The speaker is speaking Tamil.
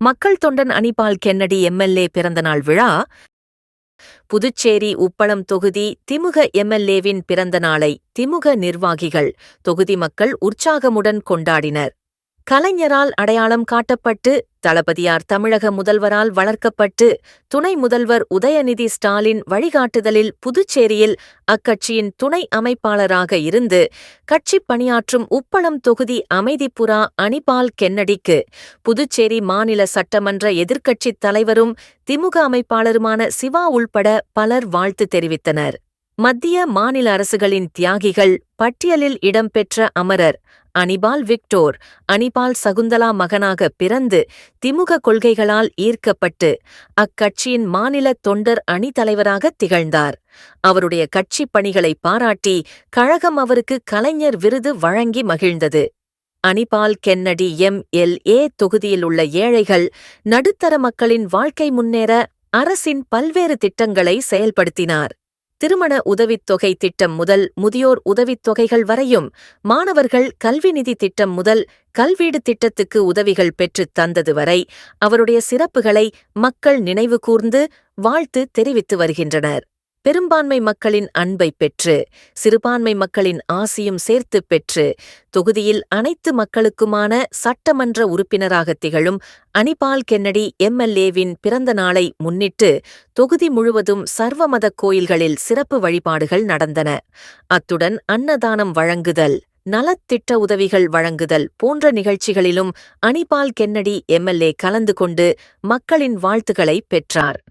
மக்கள் தொண்டன் அனிபால் கென்னடி எம்எல்ஏ பிறந்தநாள் விழா. புதுச்சேரி உப்பளம் தொகுதி திமுக எம்எல்ஏவின் பிறந்த நாளை திமுக நிர்வாகிகள், தொகுதி மக்கள் உற்சாகமுடன் கொண்டாடினர். கலைஞரால் அடையாளம் காட்டப்பட்டு, தளபதியார் தமிழக முதல்வரால் வளர்க்கப்பட்டு, துணை முதல்வர் உதயநிதி ஸ்டாலின் வழிகாட்டுதலில் புதுச்சேரியில் அக்கட்சியின் துணை அமைப்பாளராக இருந்து கட்சிப் பணியாற்றும் உப்பளம் தொகுதி அமைதிப்புறா அனிபால் கென்னடிக்கு புதுச்சேரி மாநில சட்டமன்ற எதிர்க்கட்சித் தலைவரும் திமுக அமைப்பாளருமான சிவா உள்பட பலர் வாழ்த்து தெரிவித்தனர். மத்திய மாநில அரசுகளின் தியாகிகள் பட்டியலில் இடம்பெற்ற அமரர் அனிபால் விக்டோர், அனிபால் சகுந்தலா மகனாக பிறந்து திமுக கொள்கைகளால் ஈர்க்கப்பட்டு அக்கட்சியின் மாநில தொண்டர் அணி தலைவராக திகழ்ந்தார். அவருடைய கட்சிப் பணிகளை பாராட்டி கழகம் அவருக்கு கலைஞர் விருது வழங்கி மகிழ்ந்தது. Anibal Kennedy MLA. தொகுதியில் உள்ள ஏழைகள், நடுத்தர மக்களின் வாழ்க்கை முன்னேற அரசின் பல்வேறு திட்டங்களை செயல்படுத்தினார். திருமண உதவித்தொகை திட்டம் முதல் முதியோர் உதவித்தொகைகள் வரையும், மாணவர்கள் கல்வி நிதி திட்டம் முதல் கல்வீடு திட்டத்துக்கு உதவிகள் பெற்றுத் தந்தது வரை அவருடைய சிறப்புகளை மக்கள் நினைவு கூர்ந்து வாழ்த்து தெரிவித்து வருகின்றனர். பெரும்பான்மை மக்களின் அன்பை பெற்று, சிறுபான்மை மக்களின் ஆசியும் சேர்த்துப் பெற்று, தொகுதியில் அனைத்து மக்களுக்குமான சட்டமன்ற உறுப்பினராக திகழும் அனிபால் கென்னடி எம்எல்ஏவின் பிறந்த நாளை முன்னிட்டு தொகுதி முழுவதும் சர்வமத கோயில்களில் சிறப்பு வழிபாடுகள் நடந்தன. அத்துடன் அன்னதானம் வழங்குதல், நலத்திட்ட உதவிகள் வழங்குதல் போன்ற நிகழ்ச்சிகளிலும் அனிபால் கென்னடி எம்எல்ஏ கலந்து கொண்டு மக்களின் வாழ்த்துக்களை பெற்றார்.